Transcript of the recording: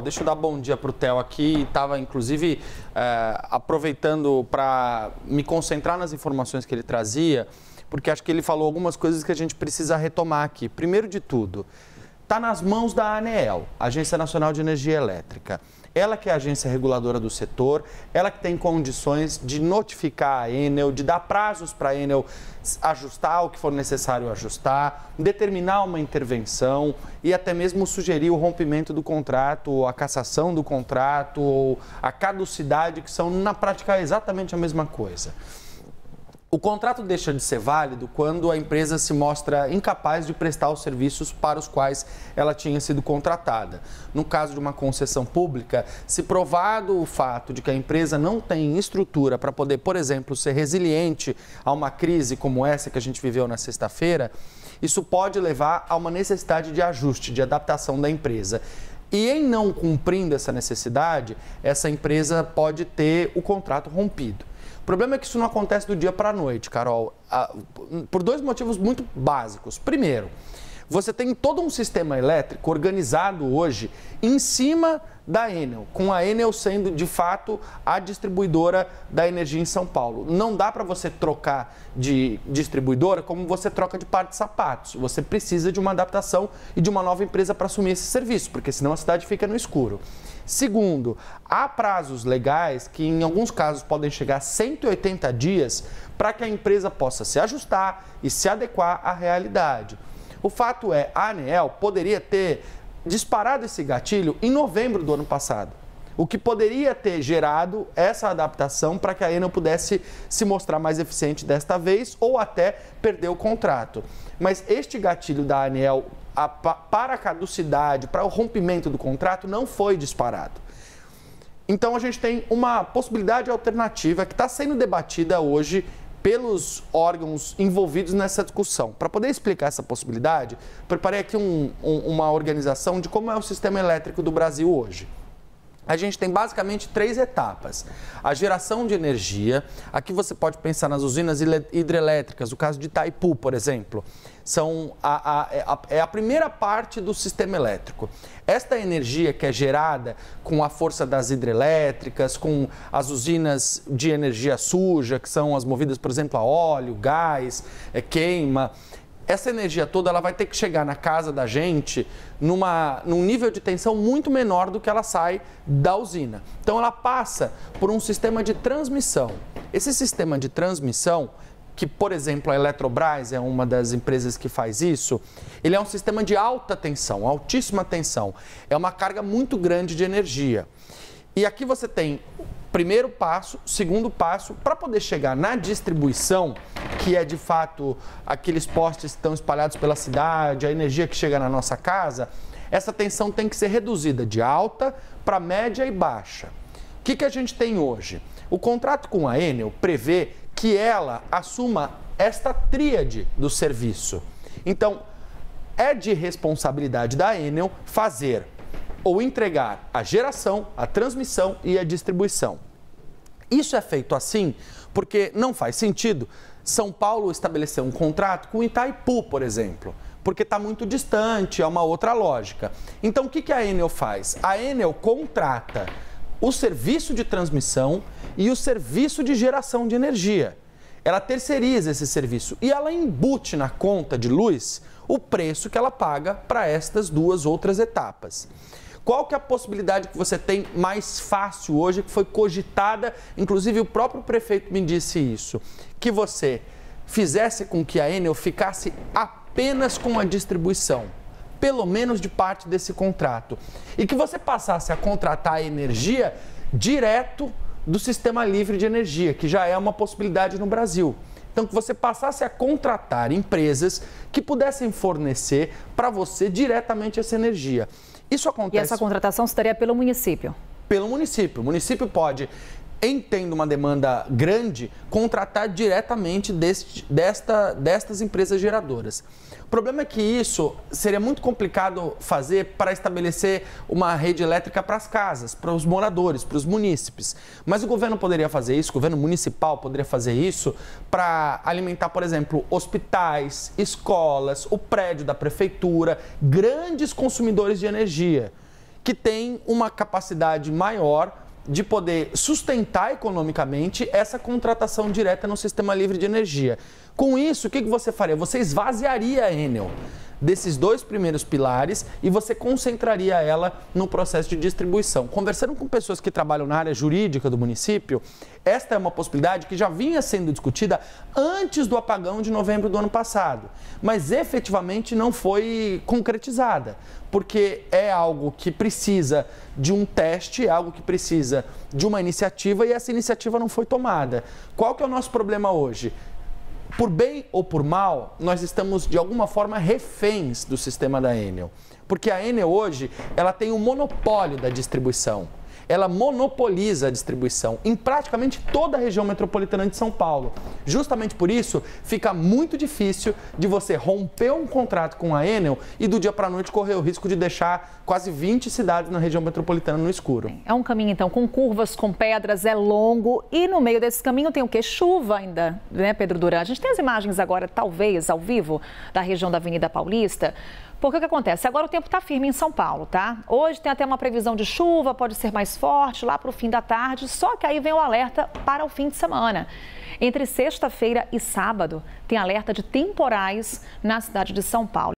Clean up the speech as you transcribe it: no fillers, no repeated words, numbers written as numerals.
Deixa eu dar bom dia para o Theo aqui. Estava, inclusive, aproveitando para me concentrar nas informações que ele trazia, porque acho que ele falou algumas coisas que a gente precisa retomar aqui. Primeiro de tudo, está nas mãos da ANEEL, Agência Nacional de Energia Elétrica. Ela que é a agência reguladora do setor, ela que tem condições de notificar a Enel, de dar prazos para a Enel ajustar o que for necessário ajustar, determinar uma intervenção e até mesmo sugerir o rompimento do contrato, ou a cassação do contrato, ou a caducidade, que são na prática exatamente a mesma coisa. O contrato deixa de ser válido quando a empresa se mostra incapaz de prestar os serviços para os quais ela tinha sido contratada. No caso de uma concessão pública, se provado o fato de que a empresa não tem estrutura para poder, por exemplo, ser resiliente a uma crise como essa que a gente viveu na sexta-feira, isso pode levar a uma necessidade de ajuste, de adaptação da empresa. E em não cumprindo essa necessidade, essa empresa pode ter o contrato rompido. O problema é que isso não acontece do dia para a noite, Carol, por dois motivos muito básicos. Primeiro, você tem todo um sistema elétrico organizado hoje em cima da Enel, com a Enel sendo, de fato, a distribuidora da energia em São Paulo. Não dá para você trocar de distribuidora como você troca de par de sapatos. Você precisa de uma adaptação e de uma nova empresa para assumir esse serviço, porque senão a cidade fica no escuro. Segundo, há prazos legais que em alguns casos podem chegar a 180 dias para que a empresa possa se ajustar e se adequar à realidade. O fato é, a ANEEL poderia ter disparado esse gatilho em novembro do ano passado, o que poderia ter gerado essa adaptação para que a Enel pudesse se mostrar mais eficiente desta vez ou até perder o contrato. Mas este gatilho da ANEEL para a caducidade, para o rompimento do contrato, não foi disparado. Então, a gente tem uma possibilidade alternativa que está sendo debatida hoje pelos órgãos envolvidos nessa discussão. Para poder explicar essa possibilidade, preparei aqui uma organização de como é o sistema elétrico do Brasil hoje. A gente tem basicamente três etapas. A geração de energia, aqui você pode pensar nas usinas hidrelétricas, o caso de Itaipu, por exemplo, é a primeira parte do sistema elétrico. Esta energia que é gerada com a força das hidrelétricas, com as usinas de energia suja, que são as movidas, por exemplo, a óleo, gás, queima. Essa energia toda ela vai ter que chegar na casa da gente num nível de tensão muito menor do que ela sai da usina. Então ela passa por um sistema de transmissão. Esse sistema de transmissão, que por exemplo a Eletrobras é uma das empresas que faz isso, ele é um sistema de alta tensão, altíssima tensão. É uma carga muito grande de energia. E aqui você tem primeiro passo, segundo passo, para poder chegar na distribuição, que é de fato aqueles postes que estão espalhados pela cidade, a energia que chega na nossa casa, essa tensão tem que ser reduzida de alta para média e baixa. O que a gente tem hoje? O contrato com a Enel prevê que ela assuma esta tríade do serviço. Então, é de responsabilidade da Enel fazer ou entregar a geração, a transmissão e a distribuição. Isso é feito assim porque não faz sentido São Paulo estabelecer um contrato com Itaipu, por exemplo, porque está muito distante, é uma outra lógica. Então, o que a Enel faz? A Enel contrata o serviço de transmissão e o serviço de geração de energia. Ela terceiriza esse serviço e ela embute na conta de luz o preço que ela paga para estas duas outras etapas. Qual que é a possibilidade que você tem mais fácil hoje, que foi cogitada, inclusive o próprio prefeito me disse isso, que você fizesse com que a Enel ficasse apenas com a distribuição, pelo menos de parte desse contrato, e que você passasse a contratar a energia direto do sistema livre de energia, que já é uma possibilidade no Brasil. Então, que você passasse a contratar empresas que pudessem fornecer para você diretamente essa energia. Isso acontece... E essa contratação se daria pelo município? Pelo município. O município pode, em tendo uma demanda grande, contratar diretamente destas empresas geradoras. O problema é que isso seria muito complicado fazer para estabelecer uma rede elétrica para as casas, para os moradores, para os munícipes. Mas o governo poderia fazer isso, o governo municipal poderia fazer isso para alimentar, por exemplo, hospitais, escolas, o prédio da prefeitura, grandes consumidores de energia. que tem uma capacidade maior de poder sustentar economicamente essa contratação direta no sistema livre de energia. Com isso, o que você faria? Você esvaziaria a Enel desses dois primeiros pilares e você concentraria ela no processo de distribuição. Conversando com pessoas que trabalham na área jurídica do município, esta é uma possibilidade que já vinha sendo discutida antes do apagão de novembro do ano passado, mas efetivamente não foi concretizada, porque é algo que precisa de um teste, é algo que precisa de uma iniciativa e essa iniciativa não foi tomada. Qual que é o nosso problema hoje? Por bem ou por mal, nós estamos, de alguma forma, reféns do sistema da Enel. Porque a Enel hoje, ela tem um monopólio da distribuição. Ela monopoliza a distribuição em praticamente toda a região metropolitana de São Paulo. Justamente por isso, fica muito difícil de você romper um contrato com a Enel e do dia para a noite correr o risco de deixar quase 20 cidades na região metropolitana no escuro. É um caminho, então, com curvas, com pedras, é longo e no meio desse caminho tem o quê? Chuva ainda, né, Pedro Duran? A gente tem as imagens agora, talvez, ao vivo, da região da Avenida Paulista. Porque o que acontece? Agora o tempo está firme em São Paulo, tá? Hoje tem até uma previsão de chuva, pode ser mais forte lá para o fim da tarde, só que aí vem o alerta para o fim de semana. Entre sexta-feira e sábado, tem alerta de temporais na cidade de São Paulo.